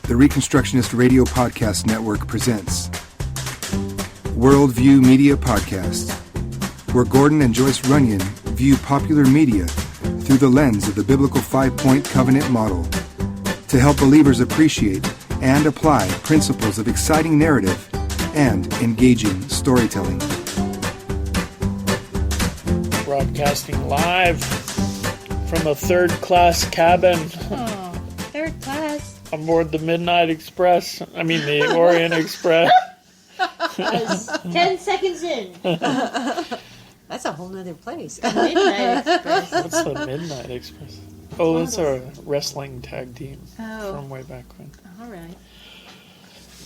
the Reconstructionist Radio Podcast Network presents Worldview Media Podcast, where Gordon and Joyce Runyon view popular media through the lens of the biblical five-point covenant model to help believers appreciate and apply principles of exciting narrative and engaging storytelling. Broadcasting live from a third-class cabin. Oh, third class. On board the Orient Express. 10 seconds in. That's a whole nother place. Midnight Express. What's the Midnight Express? Oh, that's our wrestling tag team from way back when. All right.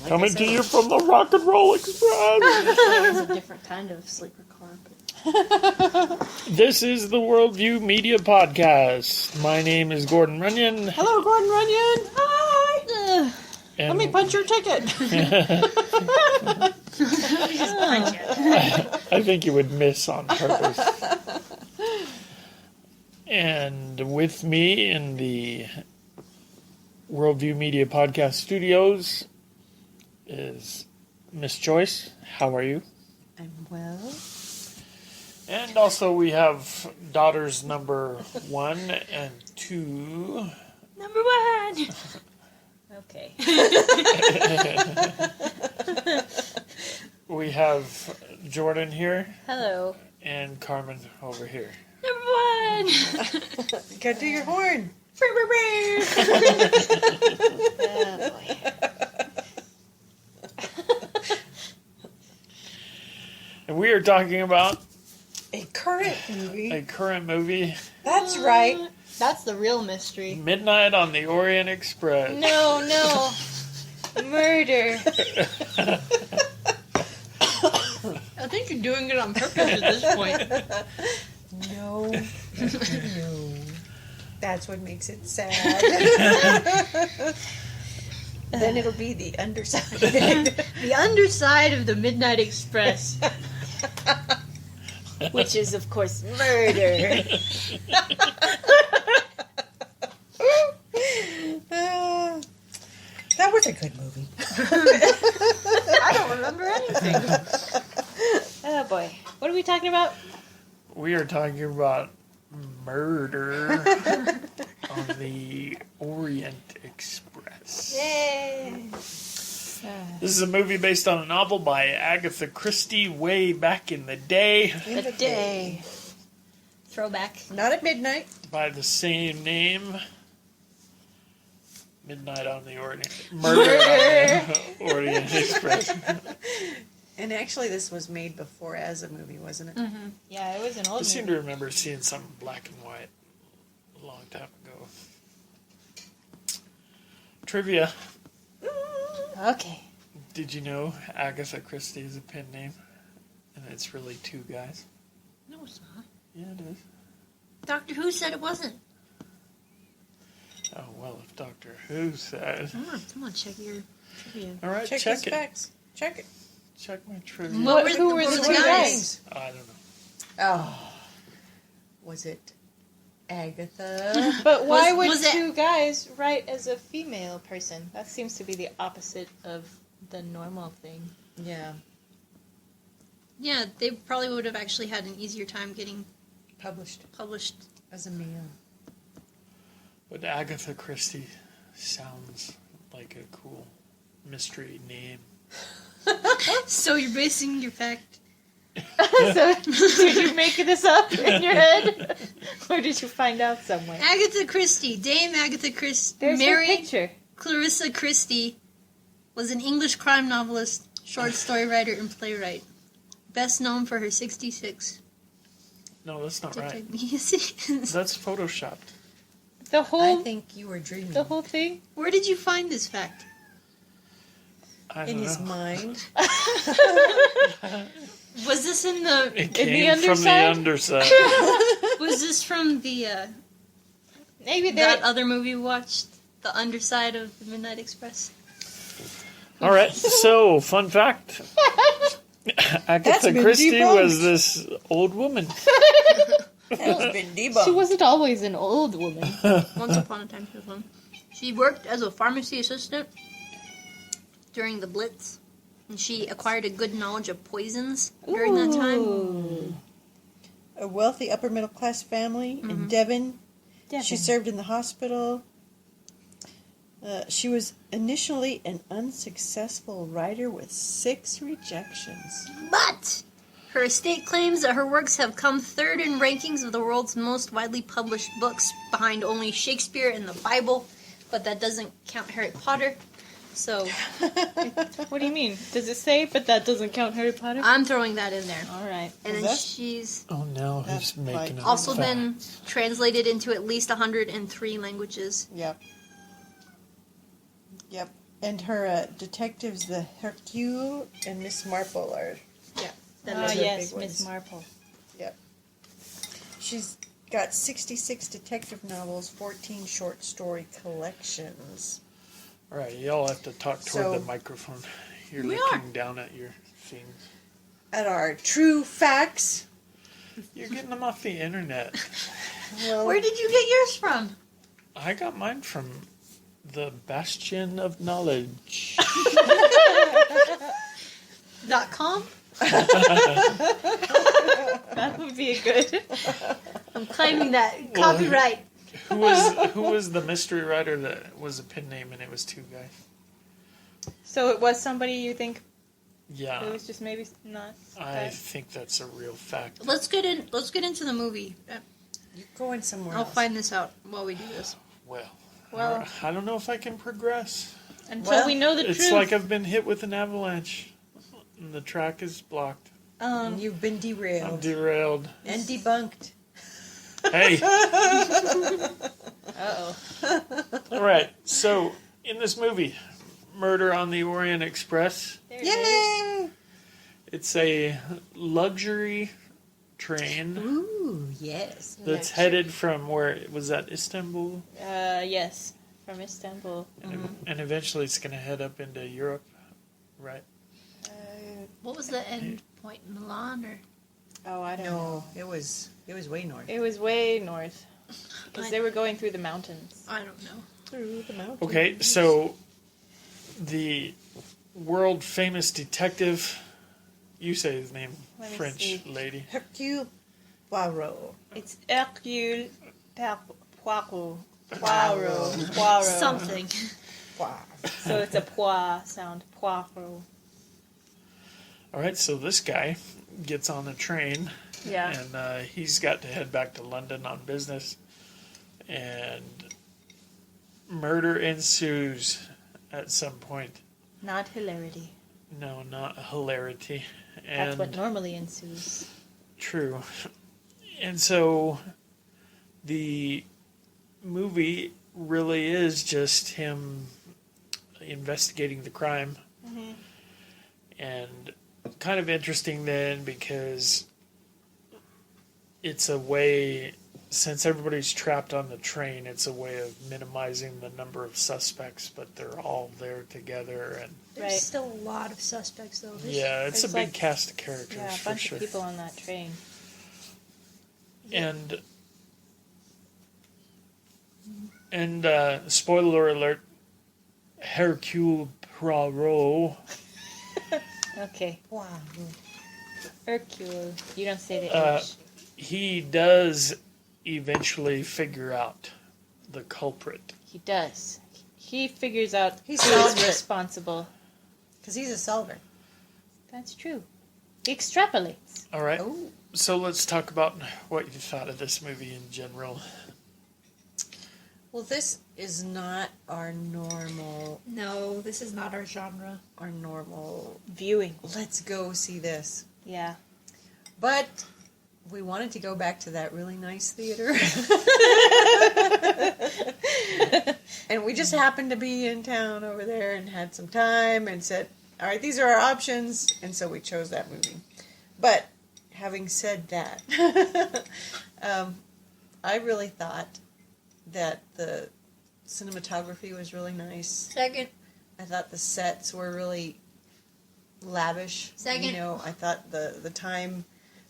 Coming to you from the Rock and Roll Express. It's a different kind of sleeper car. This is the Worldview Media Podcast. My name is Gordon Runyon. Hello, Gordon Runyon. Hi. And Let me punch your ticket. I think you would miss on purpose. And with me in the Worldview Media Podcast studios is Miss Joyce. How are you? I'm well. And also we have daughters number 1 and 2. Number 1. Okay. We have Jordan here. Hello. And Carmen over here. Number 1. Go do your horn. Oh, boy. And we are talking about A current movie. a current movie, That's right. That's the real mystery. Midnight on the Orient Express. No. Murder. I think you're doing it on purpose at this point. No. That's what makes it sad. Then it'll be the underside. The underside of the Midnight Express. Which is, of course, murder. That was a good movie. I don't remember anything. Oh, boy. What are we talking about? We are talking about murder on the Orient Express. Yay. This is a movie based on a novel by Agatha Christie way back in the day The day. Throwback. Not at midnight. by the same name. Midnight on the Orient. Murder on the Orient Express. And actually, this was made before as a movie, wasn't it? Mm-hmm. Yeah, it was an I old seem movie. to remember seeing some black and white a long time ago. Trivia. Okay. Did you know Agatha Christie is a pen name? And it's really 2 guys? No, it's not. Yeah, it is. Doctor Who said it wasn't. Oh, well, if Doctor Who said... Come on, check your trivia. All right, Check check his it. facts. Check it. Check my trivia. Who were the 2 guys? I don't know. Oh. Was it Agatha? But why Was would it- 2 guys write as a female person? That seems to be the opposite of the normal thing. Yeah. Yeah, they probably would have actually had an easier time getting Published published. as a male. But Agatha Christie sounds like a cool mystery name. So you're basing your fact. So, did you make this up in your head? Or did you find out somewhere? Agatha Christie, Dame Agatha Christie, There's her married picture. Clarissa Christie, was an English crime novelist, short story writer, and playwright. Best known for her 66. No, that's not right. Yes, it is. That's photoshopped. The I whole think you were dreaming. the whole thing? Where did you find this fact? I In don't his know. mind. Was this in the? It In the came from the underside? underside. Was this from the Maybe that that other movie we watched, The Underside of the Midnight Express? All right, so, fun fact. Agatha been Christie debunked. was this old woman. It's been she debunked. wasn't always an old woman. Once upon a time, she was one. She worked as a pharmacy assistant during the Blitz, and she acquired a good knowledge of poisons during that time. A wealthy upper middle class family in Devon. She served in the hospital. She was initially an unsuccessful writer with 6 rejections. But her estate claims that her works have come third in rankings of the world's most widely published books, behind only Shakespeare and the Bible, but that doesn't count Harry Potter. So What do you mean? Does it say, but that doesn't count Harry Potter? I'm throwing that in there. All right. And then she's Oh, now he's That's making it. also fact. been translated into at least 103 languages. Yep. Yep. And her detectives, the Hercule and Miss Marple, are That Ah, is- yes, big Miss ones. Marple. Yep. She's got 66 detective novels, 14 short story collections. All right, y'all have to talk toward So- the microphone. You're We looking down at your things. At our true facts. You're getting them off the internet. Well, Where did you get yours from? I got mine from the Bastion of Knowledge. .com? That would be a good. I'm claiming that. Well, Copyright. Who was the mystery writer that was a pen name and it was 2 guys? So it was somebody you think Yeah, it was just maybe not. I think that's a real fact. Let's get into the movie. you're going somewhere I'll else. find this out while we do this. Well- I don't know if I can progress. Until Well, we know the It's truth. like I've been hit with an avalanche. And the track is blocked. And you've been I'm derailed. derailed. And debunked. Hey! Uh-oh. Alright, so in this movie, Murder on the Orient Express, There it is. Yay! it's a luxury train Ooh, yes. that's headed from where was that, Istanbul? Yes. From Istanbul. And eventually it's going to head up into Europe, right? What was the end point? Milan or? Oh, I don't know. No, it was way north. It was way north. Because they were going through the mountains. I don't know. Through the mountains. Okay, so the world famous detective, you say his name, Let me French see. lady. Hercule Poirot. It's Hercule Poirot. Poirot. Something. Wow. So it's a pois sound. Poirot. All right, so this guy gets on the train, Yeah. and he's got to head back to London on business, and murder ensues at some point. Not hilarity. No, not hilarity. That's And what normally ensues. true. And so the movie really is just him investigating the crime. And kind of interesting then because it's a way, since everybody's trapped on the train, it's a way of minimizing the number of suspects, but they're all there together. And There's Right. still a lot of suspects though. yeah, it's a There's big like- cast of characters Yeah, a for bunch sure. of people on that train. And spoiler alert, Hercule Poirot, Okay. Wow. Hercule. You don't say the H. he does eventually figure out the culprit. He does. He figures out He who's solves it. responsible. Because he's a solver. That's true. He extrapolates. All right, Oh. so let's talk about what you thought of this movie in general. Well, this is not our normal, No, this is not our genre. Viewing. let's go see this. Yeah. But we wanted to go back to that really nice theater. And we just happened to be in town over there and had some time and said, all right, these are our options. And so we chose that movie. But having said that, I really thought that the cinematography was really nice. Second. I thought the sets were really lavish. Second. You know, I thought the time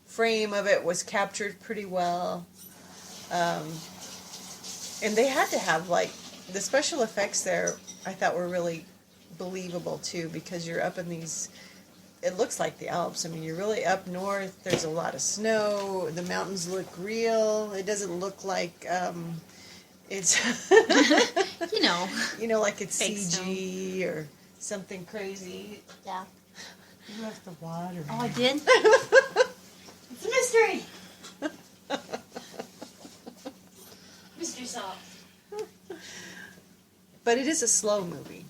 frame of it was captured pretty well. And they had to have, like, the special effects there, I thought were really believable too, because you're up in these. It looks like the Alps. I mean, you're really up north. There's a lot of snow. The mountains look real. It doesn't look like it's like it's Fake CG or something crazy. Yeah. You left the water. Oh, I did? It's a mystery. Mystery solved. But it is a slow movie.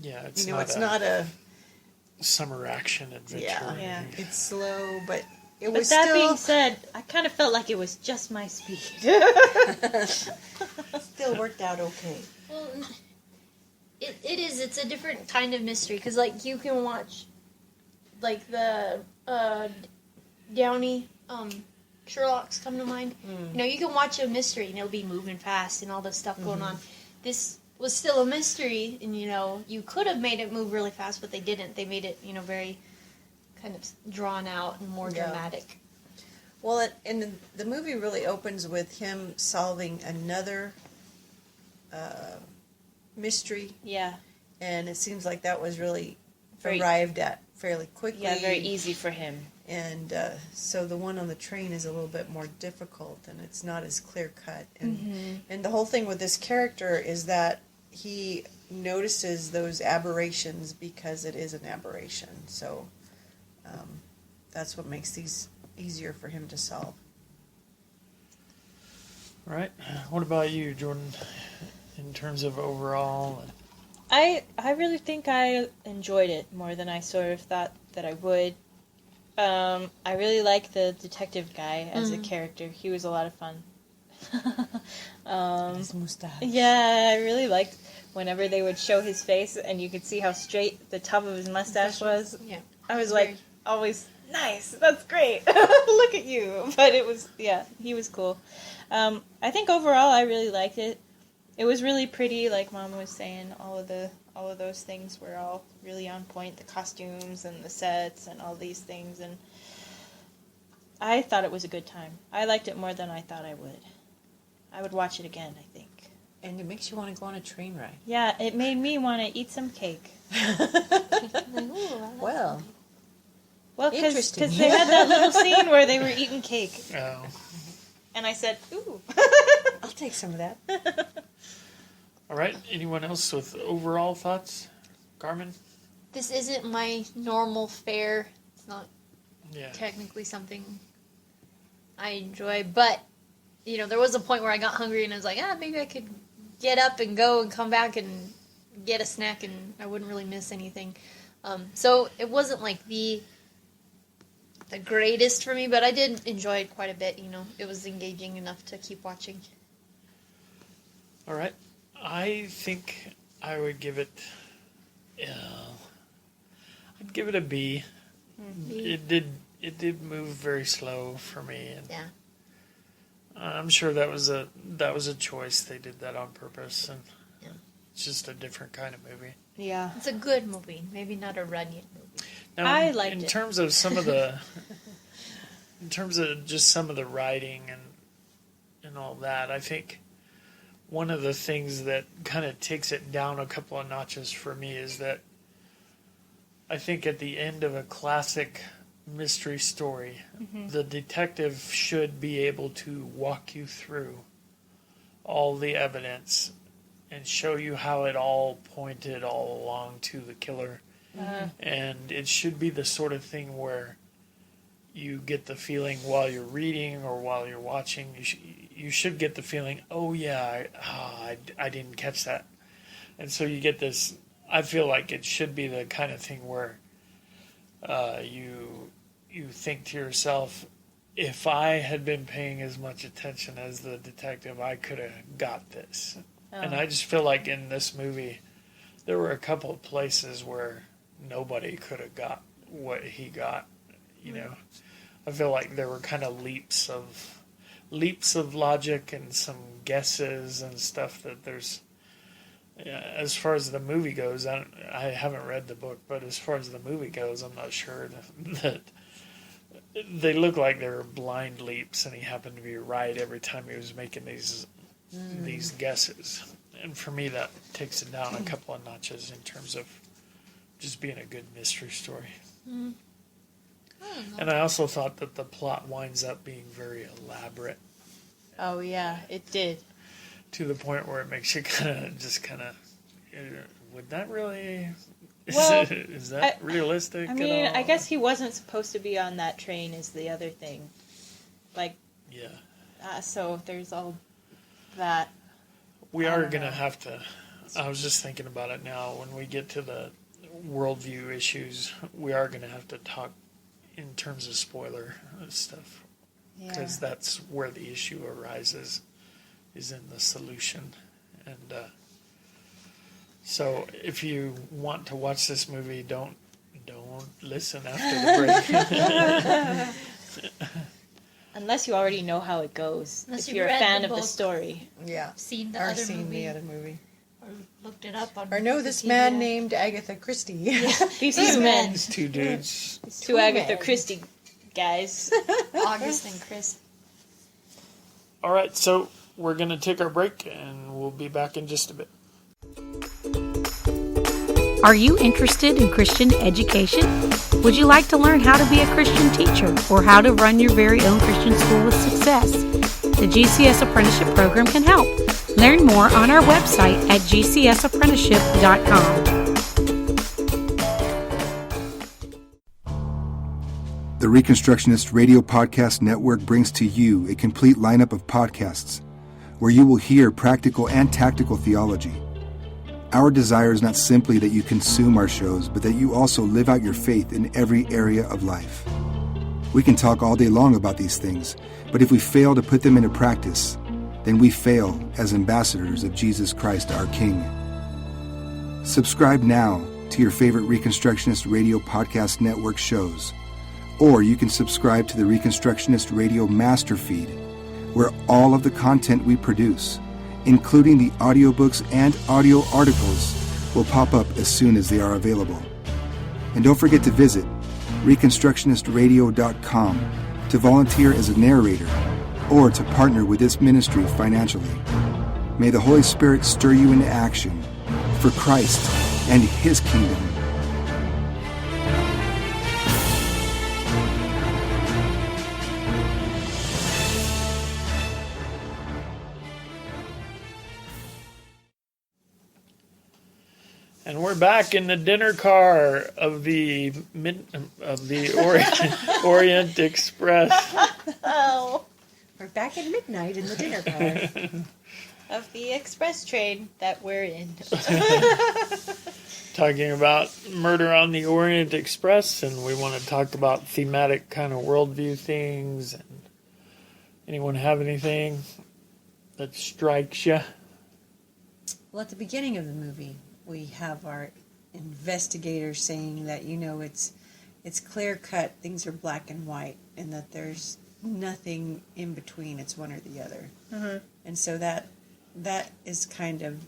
Yeah, it's It's not a summer action adventure. Yeah. It's slow, but it But was that still being said, I kind of felt like it was just my speed. still worked out okay. Well, it is. It's a different kind of mystery because, like, you can watch, like, the Downey Sherlock's come to mind. You know, you can watch a mystery and it'll be moving fast and all this stuff going on. This was still a mystery, and you could have made it move really fast, but they didn't. They made it, very kind of drawn out and more Yeah. dramatic. Well, and the movie really opens with him solving another mystery, Yeah. and it seems like that was really Very- arrived at fairly quickly. Yeah, very easy for him. And so the one on the train is a little bit more difficult, and it's not as clear cut. And the whole thing with this character is that he notices those aberrations because it is an aberration. So that's what makes these easier for him to solve. All right. What about you, Jordan? In terms of overall, I really think I enjoyed it more than I sort of thought that I would. I really like the detective guy as a character. He was a lot of fun. His mustache. Yeah, I really liked whenever they would show his face and you could see how straight the top of his mustache was. Yeah. I was like, always, nice, that's great. Look at you. But it was, he was cool. I think overall I really liked it. It was really pretty, like Mom was saying. All of those things were all really on point. The costumes and the sets and all these things. And I thought it was a good time. I liked it more than I thought I would. I would watch it again, I think. And it makes you want to go on a train ride. Yeah, it made me want to eat some cake. Well, Well, because Interesting. they had that little scene where they were eating cake. oh, And I said, ooh. I'll take some of that. all right. Anyone else with overall thoughts? Carmen? This isn't my normal fare. It's not Yeah. technically something I enjoy, but there was a point where I got hungry and I was like, maybe I could get up and go and come back and get a snack and I wouldn't really miss anything. So it wasn't like the greatest for me, but I did enjoy it quite a bit. It was engaging enough to keep watching. All right. I think I would give it. I'd give it a B. It did move very slow for me, and Yeah. I'm sure that was a choice. They did that on purpose, and Yeah. it's just a different kind of movie. Yeah. It's a good movie, maybe not a Runyon movie. Now, I liked in it. terms of some of the, in terms of just some of the writing and all that, I think one of the things that kind of takes it down a couple of notches for me is that I think at the end of a classic mystery story, the detective should be able to walk you through all the evidence and show you how it all pointed all along to the killer. And it should be the sort of thing where you get the feeling while you're reading or while you're watching, you should get the feeling, oh yeah, I didn't catch that. And so you get this, I feel like it should be the kind of thing where you think to yourself, if I had been paying as much attention as the detective, I could have got this. And I just feel like in this movie, there were a couple of places where nobody could have got what he got. I feel like there were kind of leaps of logic and some guesses and stuff that there's. As far as the movie goes, I haven't read the book, but as far as the movie goes, I'm not sure that they look like they were blind leaps, and he happened to be right every time he was making these these guesses. And for me, that takes it down a couple of notches in terms of just being a good mystery story. And I also thought that the plot winds up being very elaborate. Oh yeah, it did. To the point where it makes you kind of, would that really, Well, is that realistic I mean, at all? I guess he wasn't supposed to be on that train is the other thing. Like, Yeah. so there's all that. We I are don't going to know. have to, I was just thinking about it now, when we get to the worldview issues, we are going to have to talk in terms of spoiler stuff. Yeah. Because that's where the issue arises, is in the solution. And so if you want to watch this movie, don't listen after the break. Unless you already know how it goes. Unless if you've you're a read fan the of the book. story. Yeah. Seen the Or other seen movie the other movie. or looked it up on Or know this Wikipedia. man named Agatha Christie. These These two men. These two dudes. Two Agatha men. Christie guys. August and Chris. All right, so we're going to take our break, and we'll be back in just a bit. Are you interested in Christian education? Would you like to learn how to be a Christian teacher or how to run your very own Christian school with success? The GCS Apprenticeship Program can help. Learn more on our website at gcsapprenticeship.com. The Reconstructionist Radio Podcast Network brings to you a complete lineup of podcasts where you will hear practical and tactical theology. Our desire is not simply that you consume our shows, but that you also live out your faith in every area of life. We can talk all day long about these things, but if we fail to put them into practice, then we fail as ambassadors of Jesus Christ our King. Subscribe now to your favorite Reconstructionist Radio Podcast Network shows, or you can subscribe to the Reconstructionist Radio Master Feed, where all of the content we produce, including the audiobooks and audio articles, will pop up as soon as they are available. And don't forget to visit reconstructionistradio.com to volunteer as a narrator or to partner with this ministry financially. May the Holy Spirit stir you into action for Christ and His kingdom. And we're back in the dinner car of the Orient Express. Oh. We're back at midnight in the dinner car. Of the express train that we're in. Talking about murder on the Orient Express, and we want to talk about thematic kind of worldview things. And anyone have anything that strikes you? Well, at the beginning of the movie, we have our investigator saying that, it's clear cut, things are black and white, and that there's nothing in between, it's one or the other. Mm-hmm. And so that is kind of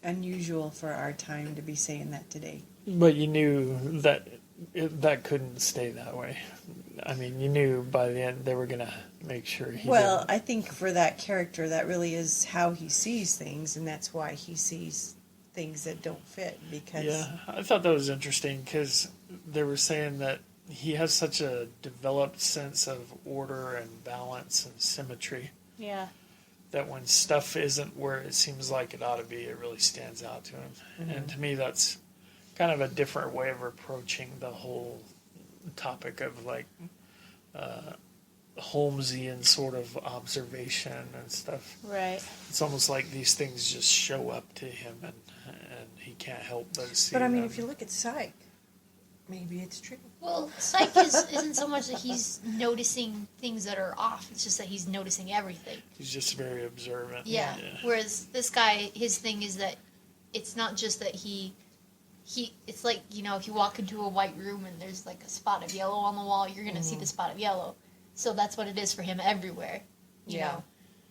unusual for our time to be saying that today. But you knew that that couldn't stay that way. I mean, you knew by the end they were going to make sure he Well, didn't. I think for that character, that really is how he sees things, and that's why he sees things that don't fit, because... Yeah, I thought that was interesting because they were saying that he has such a developed sense of order and balance and symmetry Yeah. that when stuff isn't where it seems like it ought to be, it really stands out to him. Mm-hmm. And to me, that's kind of a different way of approaching the whole topic of like Holmesian sort of observation and stuff. Right. It's almost like these things just show up to him and he can't help but see But I mean, them. if you look at Psych, maybe it's true. Well, Psych isn't so much that he's noticing things that are off. It's just that he's noticing everything. He's just very observant. Yeah. Whereas this guy, his thing is that it's not just that he it's like, if you walk into a white room and there's like a spot of yellow on the wall, you're going to see the spot of yellow. So that's what it is for him everywhere, you know.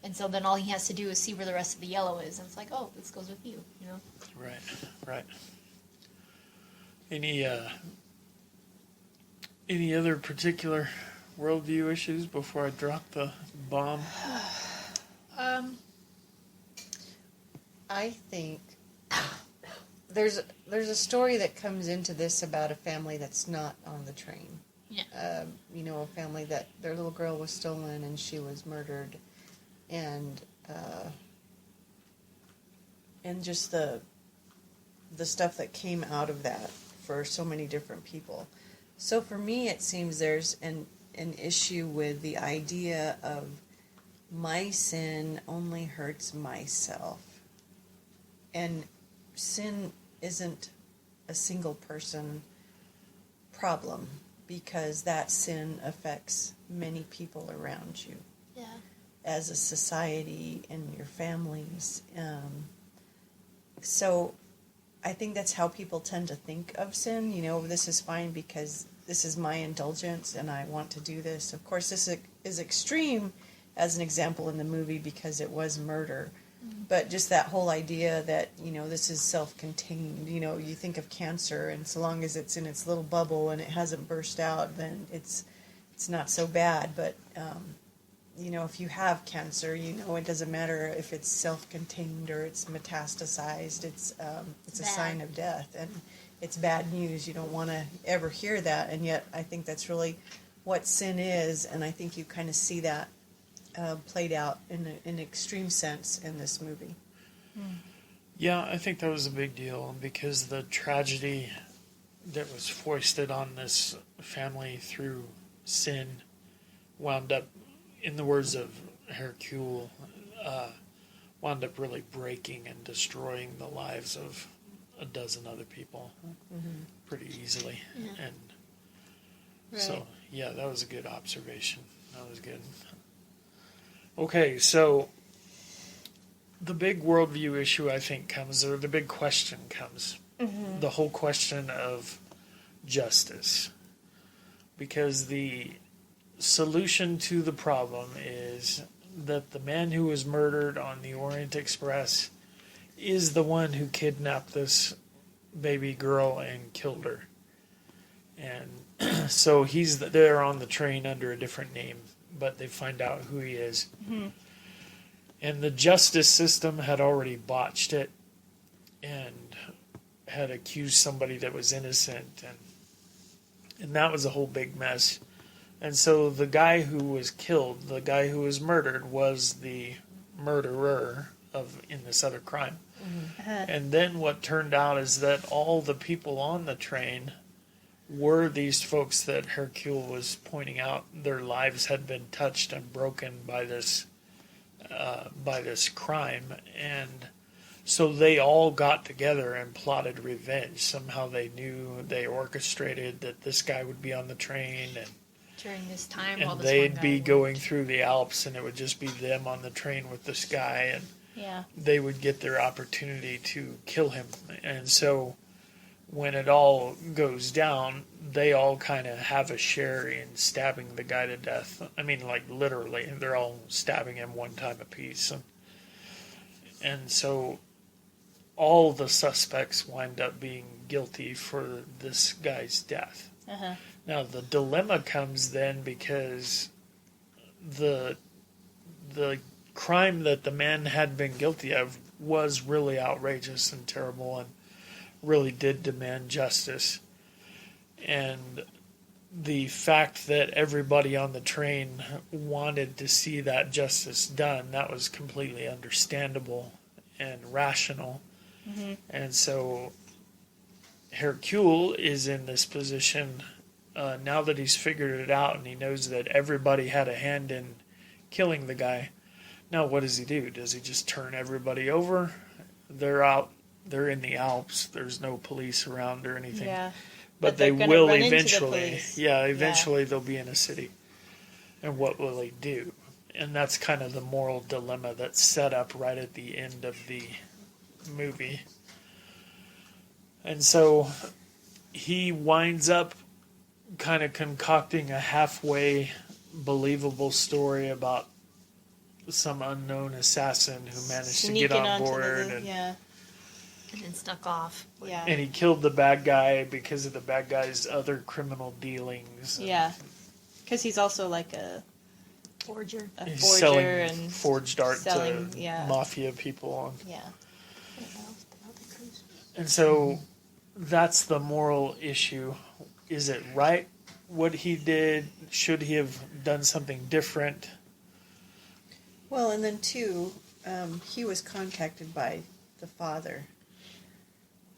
And so then all he has to do is see where the rest of the yellow is. And it's like, oh, this goes with you, Right. Any other particular worldview issues before I drop the bomb? I think there's a story that comes into this about a family that's not on the train. Yeah. A family that their little girl was stolen and she was murdered, and just the stuff that came out of that for so many different people. So for me, it seems there's an issue with the idea of my sin only hurts myself. And sin isn't a single person problem, because that sin affects many people around you. Yeah. As a society and your families. So I think that's how people tend to think of sin. This is fine because this is my indulgence and I want to do this. Of course, this is extreme as an example in the movie because it was murder. Mm-hmm. But just that whole idea that, this is self-contained. You think of cancer, and so long as it's in its little bubble and it hasn't burst out, then it's not so bad. But, if you have cancer, it doesn't matter if it's self-contained or it's metastasized. It's a sign of death, and it's bad news. You don't want to ever hear that, and yet I think that's really what sin is, and I think you kind of see that played out in an extreme sense in this movie. Yeah, I think that was a big deal because the tragedy that was foisted on this family through sin wound up, in the words of Hercule, wound up really breaking and destroying the lives of a dozen other people pretty easily. Yeah. And Right. so, yeah, that was a good observation. That was good. Okay, so the big worldview issue, I think, comes, or the big question comes, the whole question of justice. Because the solution to the problem is that the man who was murdered on the Orient Express is the one who kidnapped this baby girl and killed her. And so he's there on the train under a different name, but they find out who he is. Mm-hmm. And the justice system had already botched it and had accused somebody that was innocent, and that was a whole big mess. And so the guy who was killed, the guy who was murdered, was the murderer in this other crime. Mm-hmm. And then what turned out is that all the people on the train were these folks that Hercule was pointing out their lives had been touched and broken by this crime. And so they all got together and plotted revenge. Somehow they knew, they orchestrated that this guy would be on the train, and During this time, while and this they'd one guy be went. going through the Alps, and it would just be them on the train with this guy, and Yeah. they would get their opportunity to kill him. And so when it all goes down, they all kind of have a share in stabbing the guy to death. I mean, like literally, they're all stabbing him one time apiece. And so all the suspects wind up being guilty for this guy's death. Uh-huh. Now, the dilemma comes then because the crime that the man had been guilty of was really outrageous and terrible and really did demand justice. And the fact that everybody on the train wanted to see that justice done, that was completely understandable and rational. Mm-hmm. And so Hercule is in this position now that he's figured it out and he knows that everybody had a hand in killing the guy. Now, what does he do? Does he just turn everybody over? They're out. They're in the Alps. There's no police around or anything. Yeah. But they're they gonna will run into the eventually. police. Yeah, eventually they'll be in a city. And what will he do? And that's kind of the moral dilemma that's set up right at the end of the movie. And so he winds up kind of concocting a halfway believable story about some unknown assassin who managed to get on board. And then snuck off. Yeah. And he killed the bad guy because of the bad guy's other criminal dealings. Yeah. Because he's also like a Forger. He's forger selling and forged art selling, to yeah. mafia people. Yeah. And so that's the moral issue. Is it right what he did? Should he have done something different? Well, and then two, he was contacted by the father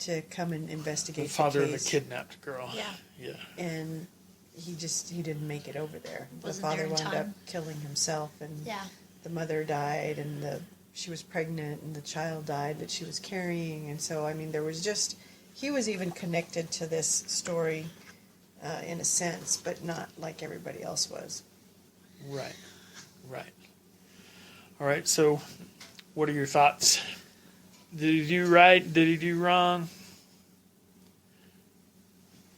to come and investigate The father of the case. kidnapped girl. Yeah. Yeah. And he didn't make it over there. Wasn't the father there in wound time. up killing himself, and Yeah. the mother died, and she was pregnant, and the child died that she was carrying. And so, I mean, there was just, he was even connected to this story in a sense, but not like everybody else was. Right. Right. All right. So, what are your thoughts? Did he do right? Did he do wrong?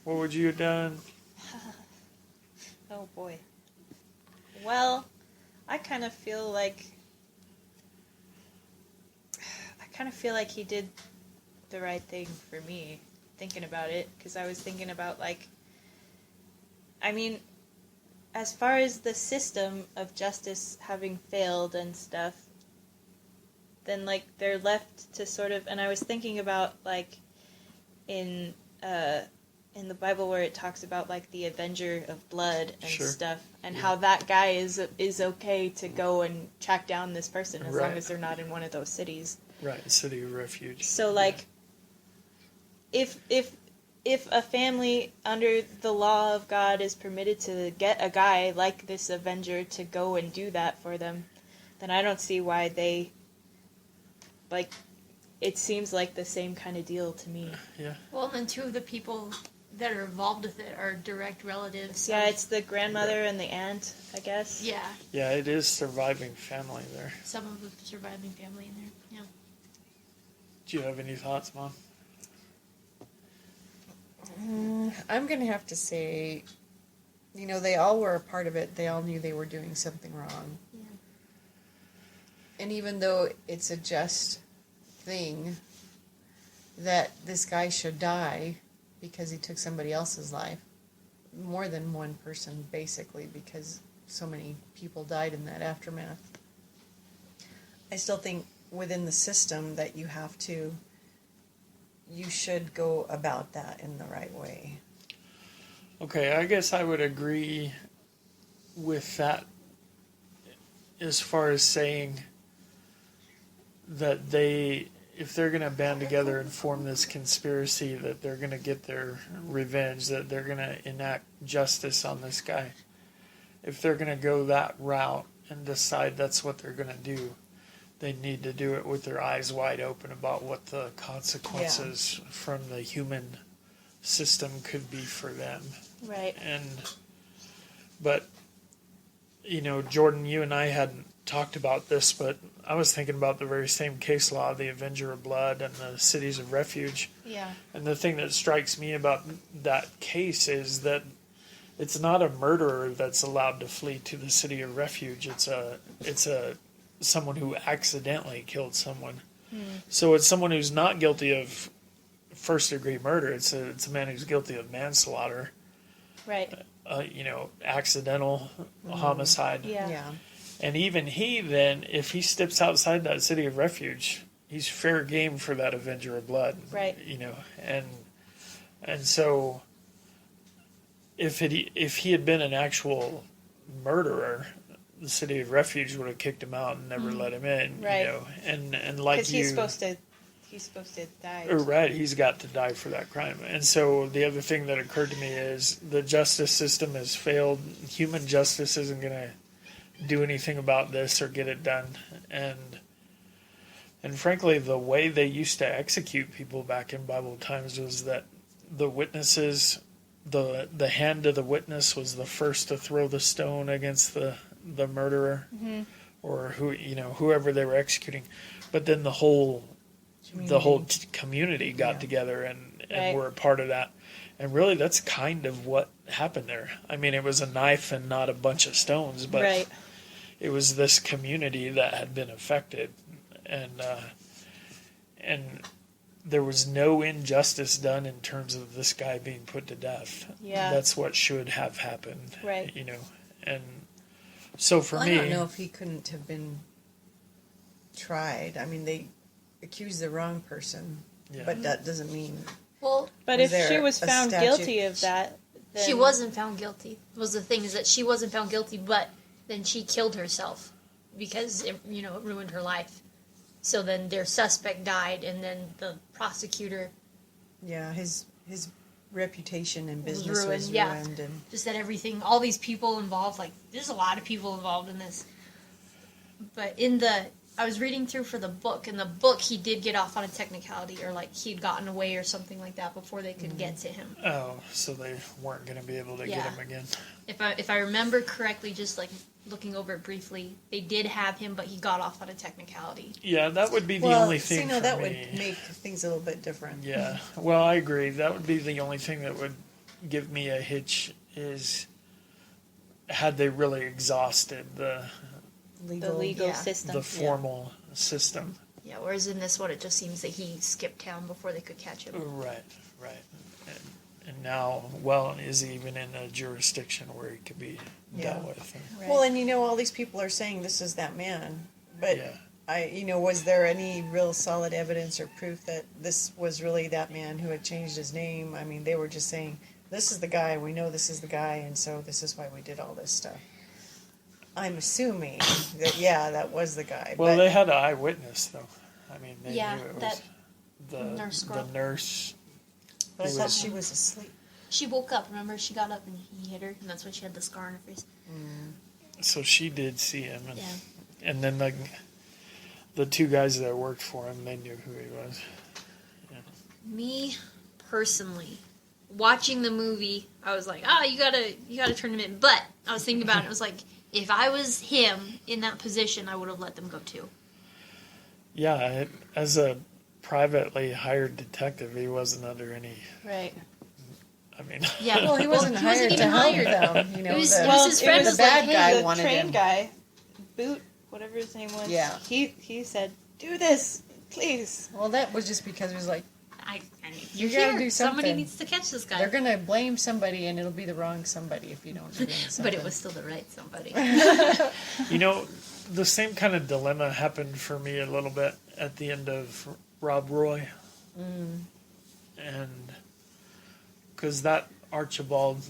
What would you have done? Oh boy. Well, I kind of feel like he did the right thing for me, thinking about it, because I was thinking about, like, I mean, as far as the system of justice having failed and stuff, then, like, they're left to sort of, and I was thinking about, like, in the Bible where it talks about, like, the avenger of blood and Sure. stuff, and Yeah. how that guy is okay to go and track down this person as long Right. as they're not in one of those cities. Right. City of refuge. So, like, if a family under the law of God is permitted to get a guy like this avenger to go and do that for them, then I don't see why they, like, it seems like the same kind of deal to me. Yeah. Well, then two of the people that are involved with it are direct relatives. Yeah, of- it's the grandmother and the aunt, I guess. Yeah, Yeah. It is surviving family there. some of the surviving family in there. Yeah. Do you have any thoughts, Mom? I'm going to have to say, they all were a part of it. They all knew they were doing something wrong. Yeah. And even though it's a just thing that this guy should die because he took somebody else's life, more than one person basically, because so many people died in that aftermath, I still think within the system that you should go about that in the right way. Okay, I guess I would agree with that as far as saying that if they're going to band together and form this conspiracy, that they're going to get their revenge, that they're going to enact justice on this guy. If they're going to go that route and decide that's what they're going to do, they need to do it with their eyes wide open about what the consequences from the human system could be for them. Right. But Jordan, you and I hadn't talked about this, but I was thinking about the very same case law, the Avenger of Blood and the cities of refuge. Yeah. And the thing that strikes me about that case is that it's not a murderer that's allowed to flee to the city of refuge. It's a someone who accidentally killed someone. So it's someone who's not guilty of first-degree murder. It's a man who's guilty of manslaughter. Right. Accidental homicide. Yeah. And even he then, if he steps outside that city of refuge, he's fair game for that Avenger of Blood. Right. And so if he had been an actual murderer, the city of refuge would have kicked him out and never let him in. Right. And like Because he's supposed to die. Right, he's got to die for that crime. And so the other thing that occurred to me is the justice system has failed. Human justice isn't going to do anything about this or get it done. And frankly, the way they used to execute people back in Bible times was that the witnesses, the hand of the witness was the first to throw the stone against the murderer, or whoever they were executing. But then the whole community got together and Right. were a part of that. And really, that's kind of what happened there. I mean, it was a knife and not a bunch of stones, but Right. it was this community that had been affected, and there was no injustice done in terms of this guy being put to death. Yeah. That's what should have happened. Right. And so for me, I don't know if he couldn't have been tried. I mean, accuse the wrong person, Yeah. but that doesn't mean. Well, But Was if she there was a found statute? guilty of that, then she wasn't found guilty. Was the thing is that she wasn't found guilty, but then she killed herself because it ruined her life. So then their suspect died, and then the prosecutor Yeah, his reputation in business was ruined, yeah. ruined, and just that everything, all these people involved, like there's a lot of people involved in this. But I was reading through for the book. In the book, he did get off on a technicality, or like he'd gotten away or something like that before they could get to him. Oh, so they weren't going to be able to get Yeah. him again. If I remember correctly, just like looking over it briefly, they did have him, but he got off on a technicality. Yeah, that would be the well, only thing for that me. would make things a little bit different. Yeah, well, I agree. That would be the only thing that would give me a hitch is had they really exhausted the the legal yeah. system. the formal system. Yeah, whereas in this one, it just seems that he skipped town before they could catch him. Right. And now, well, is he even in a jurisdiction where he could be dealt Yeah. with? Right. Well, and all these people are saying this is that man, but Yeah. was there any real solid evidence or proof that this was really that man who had changed his name? I mean, they were just saying, this is the guy, we know this is the guy, and so this is why we did all this stuff. I'm assuming that, that was the guy. Well, but they had an eyewitness, though. I mean, they Yeah, knew it was that the nurse girl. The nurse. but I who thought was- she was asleep. She woke up, remember? She got up and he hit her, and that's why she had the scar on her face. So she did see him, and, Yeah. and then the two guys that worked for him, they knew who he was. Me, personally, watching the movie, I was like, you gotta turn him in. But I was thinking about it, it was like, if I was him in that position, I would have let them go too. Yeah, as a privately hired detective, he wasn't under any. Right. I mean, Yeah. Well, he wasn't he wasn't hired to even help hired. them. It was- the, it was his friend the was like, bad hey, guy the wanted train him. guy, Boot, whatever his name was. Yeah. He said, "Do this, please." Well, that was just because it was like, I You you're gotta here. do Somebody something. needs to catch this guy. they're going to blame somebody and it'll be the wrong somebody if you don't do something. But it was still the right somebody. the same kind of dilemma happened for me a little bit at the end of Rob Roy. And because that Archibald,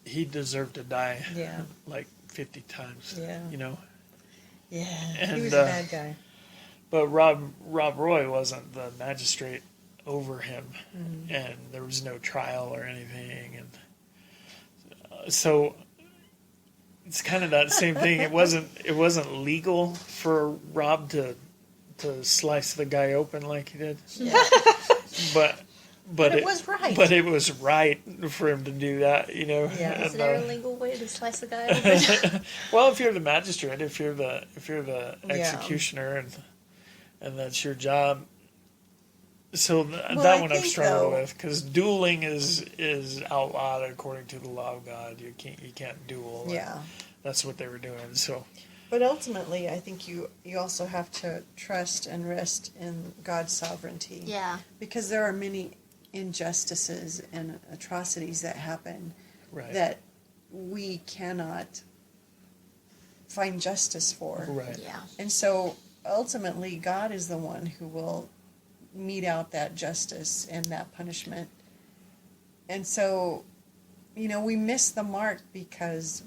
he deserved to die Yeah. like 50 times. Yeah. Yeah, And, he was a bad guy. But Rob Roy wasn't the magistrate over him, and there was no trial or anything, and so it's kind of that same thing. It wasn't legal for Rob to slice the guy open like he did, but it was right. But it was right for him to do that, Yeah. Is and, there a legal way to slice the guy open? well, if you're the magistrate, if you're the Yeah. executioner, and that's your job. So I that one I've think, struggled though- with because dueling is outlawed according to the law of God. You can't duel. and Yeah. that's what they were doing. So But ultimately, I think you also have to trust and rest in God's sovereignty. Yeah. Because there are many injustices and atrocities that happen right, that we cannot find justice for. right, Yeah. And so ultimately, God is the one who will mete out that justice and that punishment. And so, we miss the mark because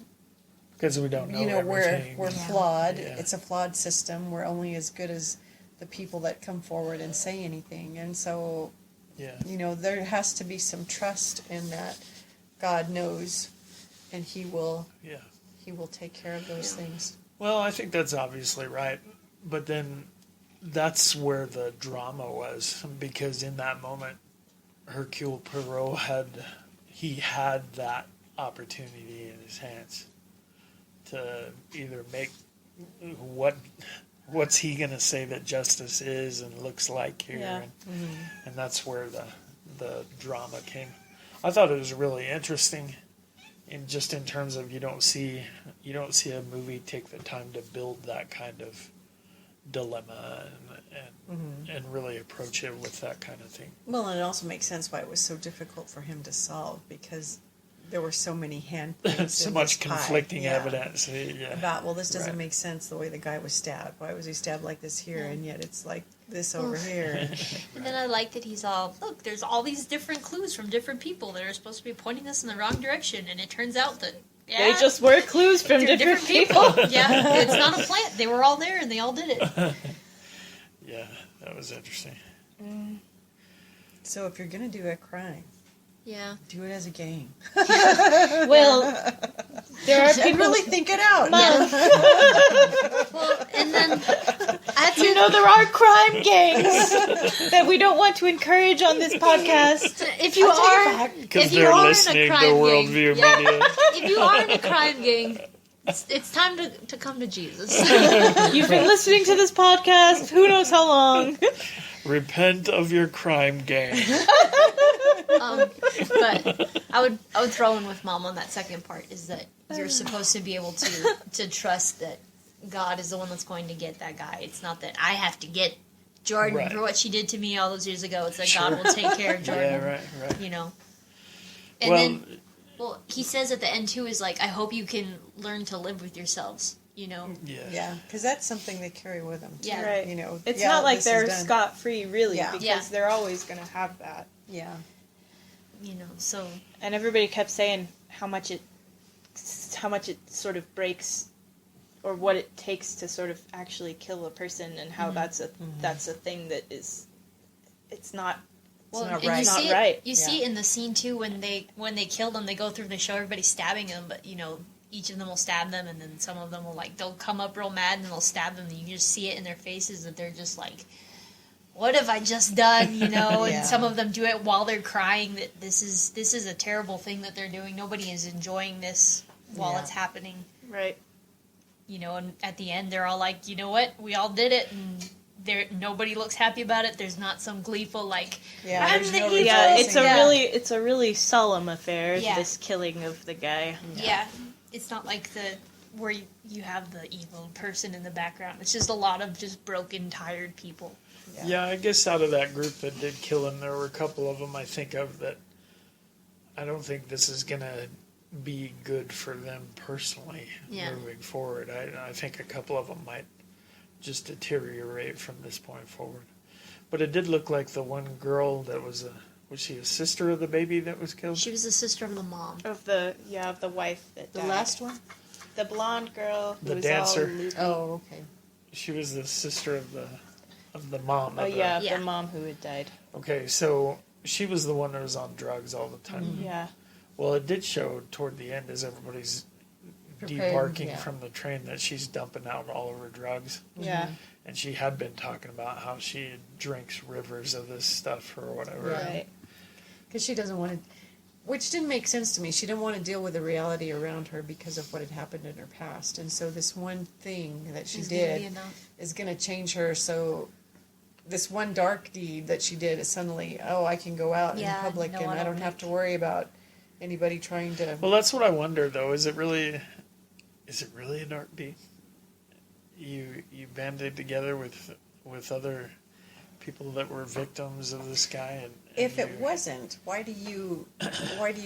because we don't know everything. we're flawed. Yeah. It's a flawed system. We're only as good as the people that come forward and say anything. And so, yeah, there has to be some trust in that God knows, and He will take care of those things. Well, I think that's obviously right, but then that's where the drama was because in that moment, Hercule Poirot had that opportunity in his hands to either make what's he going to say that justice is and looks like here, Yeah. and that's where the drama came. I thought it was really interesting, in terms of you don't see a movie take the time to build that kind of dilemma and really approach it with that kind of thing. Well, and it also makes sense why it was so difficult for him to solve, because there were so many handprints. So in much this pie. conflicting Yeah. evidence. Yeah. About, well, this doesn't Right. make sense the way the guy was stabbed. Why was he stabbed like this here, and yet it's like this over here? And then I like that he's all, look, there's all these different clues from different people that are supposed to be pointing us in the wrong direction, and it turns out that, yeah, They just were clues from they're different people. Yeah, it's not a plant. They were all there, and they all did it. Yeah, that was interesting. So if you're going to do a crime, Yeah. do it as a game. Well, there are And people. really think it out. Well, and then I have to, You know, there are crime gangs that we don't want to encourage on this podcast. if you are, Because if you they're are in a listening to crime gang, Worldview Media. if you are in a crime gang, it's time to come to Jesus. You've been listening to this podcast who knows how long. Repent of your crime gang. But I would throw in with Mom on that second part is that you're supposed to be able to trust that God is the one that's going to get that guy. It's not that I have to get Jordan Right. for what she did to me all those years ago. It's that Sure. God will take care of Jordan. Yeah, right. You know. And Well, then, well, he says at the end too is like, I hope you can learn to live with yourselves. You know. yeah. Yeah, because that's something they carry with them. Too. Yeah. Right. You know, It's yeah, not like this they're is done. scot-free, really, Yeah. because Yeah. they're always going to have that. Yeah. You know. So And everybody kept saying how much it sort of breaks, or what it takes to sort of actually kill a person, and how that's a thing that is, it's not. well, not and right. you Not see it, right. you see it in the scene too when they kill them. They go through. They show everybody stabbing them, but you know. Each of them will stab them, and then some of them will they'll come up real mad and they'll stab them. And you can just see it in their faces that they're just like, "What have I just done?" You know. Yeah. And some of them do it while they're crying. That this is a terrible thing that they're doing. Nobody is enjoying this while Yeah. it's happening. Right. You know. And at the end, they're all like, "You know what? We all did it." And nobody looks happy about it. There's not some gleeful like, Yeah, "I'm there's the no evil." Yeah, it's a Yeah. it's a really solemn affair. Yeah. This killing of the guy. Yeah, it's not like where you have the evil person in the background. It's just a lot of just broken, tired people. Yeah, I guess out of that group that did kill him, there were a couple of them I think of that I don't think this is going to be good for them personally Yeah. moving forward. I think a couple of them might just deteriorate from this point forward. But it did look like the one girl that was she a sister of the baby that was killed? She was the sister of the mom. Of the wife that The died. last one? The blonde girl who The was dancer. all loopy. Oh, okay. She was the sister of the mom. Oh of the- yeah, Yeah. the mom who had died. Okay, so she was the one that was on drugs all the time. Yeah. Well, it did show toward the end as everybody's Prepared, debarking yeah. from the train that she's dumping out all of her drugs. Yeah. And she had been talking about how she drinks rivers of this stuff or whatever. Right. Because she doesn't want to, which didn't make sense to me. She didn't want to deal with the reality around her because of what had happened in her past. And so this one thing that she Is gonna be did enough. is going to change her. So this one dark deed that she did is suddenly, I can go out Yeah, in public no, and I I don't don't have to worry about anybody trying to. Well, that's what I wonder, though. Is it really a dark deed? You banded together with other people that were victims of this guy, and If it you- wasn't, why do you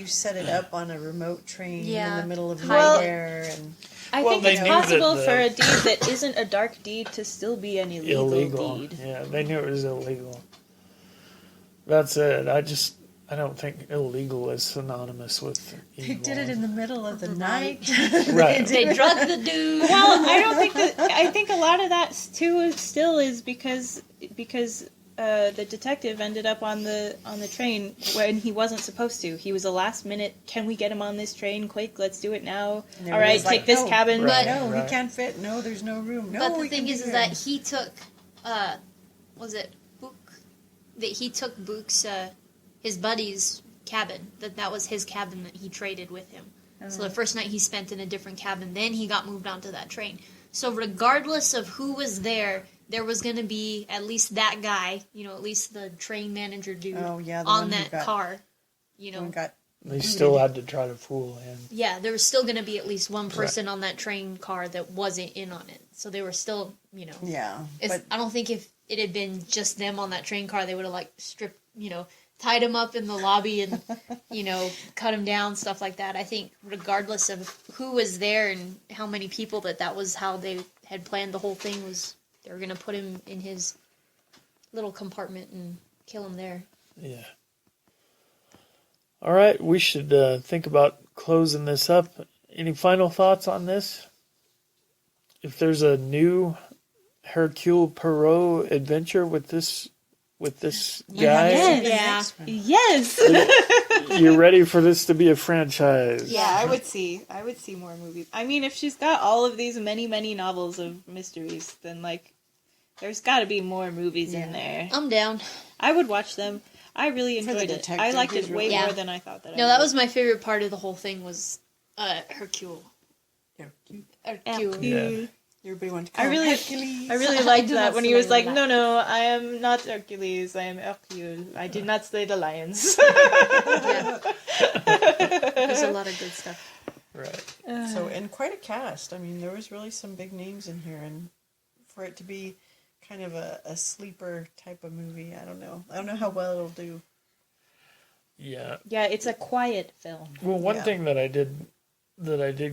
set it up on a remote train in Yeah. the middle of Well- nowhere? And I Well, think they it's knew that possible the- for a deed that isn't a dark deed to still be an illegal deed. Yeah, they knew it was illegal. That's it. I don't think illegal is synonymous with evil. they did it in the middle of the night. Right. They drugged the dude. Well, I don't think that. I think a lot of that too still is because the detective ended up on the train when he wasn't supposed to. He was a last minute. Can we get him on this train quick? Let's do it now. And All right, everybody's like, take this "No, cabin. Right. No, Right. he can't fit. No, there's no room. No, But the we thing can is do that he took, was it Book? That he took Book's, his buddy's cabin. That was his cabin that he traded with him. So the first night he spent in a different cabin, then he got moved onto that train. So regardless of who was there was going to be at least that guy, at least the train manager dude Oh, yeah, the on one who that got- car. One got They still had to try to fool him. Yeah, there was still going to be at least one person on that train car that wasn't in on it. So they were still, yeah, It's, but I don't think if it had been just them on that train car, they would have stripped, tied him up in the lobby and, cut him down, stuff like that. I think regardless of who was there and how many people, that was how they had planned the whole thing, was they were going to put him in his little compartment and kill him there. Yeah. All right, we should think about closing this up. Any final thoughts on this? If there's a new Hercule Poirot adventure with this guy, Yes. You're ready for this to be a franchise. Yeah, I would see more movies. I mean, if she's got all of these many novels of mysteries, then there's got to be more movies in there. I'm down. I would watch them. I really enjoyed it. I liked it way more than I thought that I would. No, that was my favorite part of the whole thing was Hercule. Hercule. Yeah. Everybody wanted to call him Hercules. I really liked that when he was like, no, I am not Hercules, I am Hercule. I did not slay the lions. Yeah. There's a lot of good stuff. Right. And quite a cast. I mean, there was really some big names in here, and for it to be kind of a sleeper type of movie, I don't know how well it'll do. Yeah. Yeah, it's a quiet film. Well, one thing that I did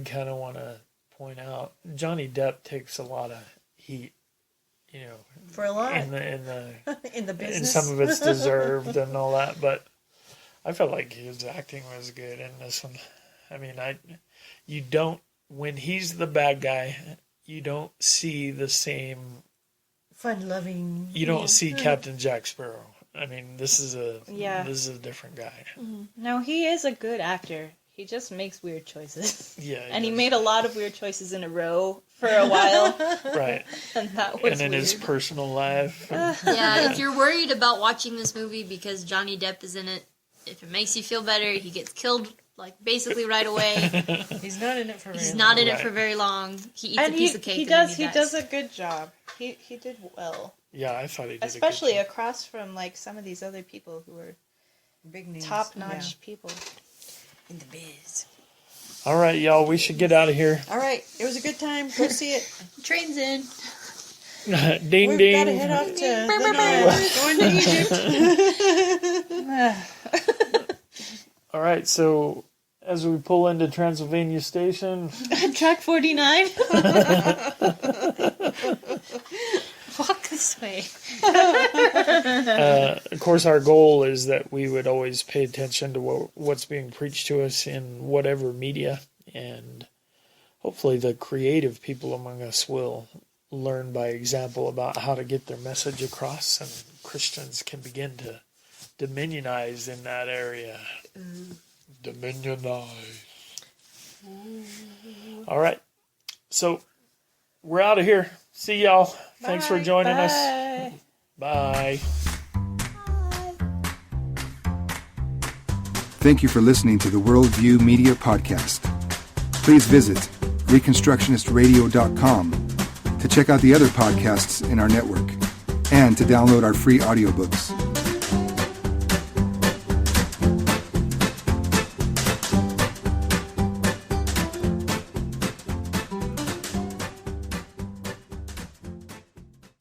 kind of want to point out, Johnny Depp takes a lot of heat, For a lot. in the in the business. and some of it's deserved and all that, but I felt like his acting was good in this one. I mean, when he's the bad guy, you don't see the same fun-loving. You don't see Captain Jack Sparrow. I mean, this is a different guy. No, he is a good actor. He just makes weird choices. Yeah. And he made a lot of weird choices in a row for a while. Right. And that was And in weird. his personal life. Yeah, if you're worried about watching this movie because Johnny Depp is in it, if it makes you feel better, he gets killed basically right away. He's not in it for very long. He's not in it for very long. He eats a piece of cake he and then does. he He dies. does a good job. He did well, Yeah, I thought he did especially a good job. across from some of these other people who are Big names. top-notch people. in the biz. All right, y'all, we should get out of here. All right, it was a good time. Go see it. Train's in. Ding, We've ding. got to head off to the north, going to Egypt. All right, so as we pull into Transylvania Station, Track 49. Walk this way. of course, our goal is that we would always pay attention to what's being preached to us in whatever media, and hopefully the creative people among us will learn by example about how to get their message across, and Christians can begin to dominionize in that area. Dominionize. All right. So we're out of here. See y'all. Thanks for joining us. Bye. Thank you for listening to the Worldview Media Podcast. Please visit reconstructionistradio.com to check out the other podcasts in our network and to download our free audiobooks.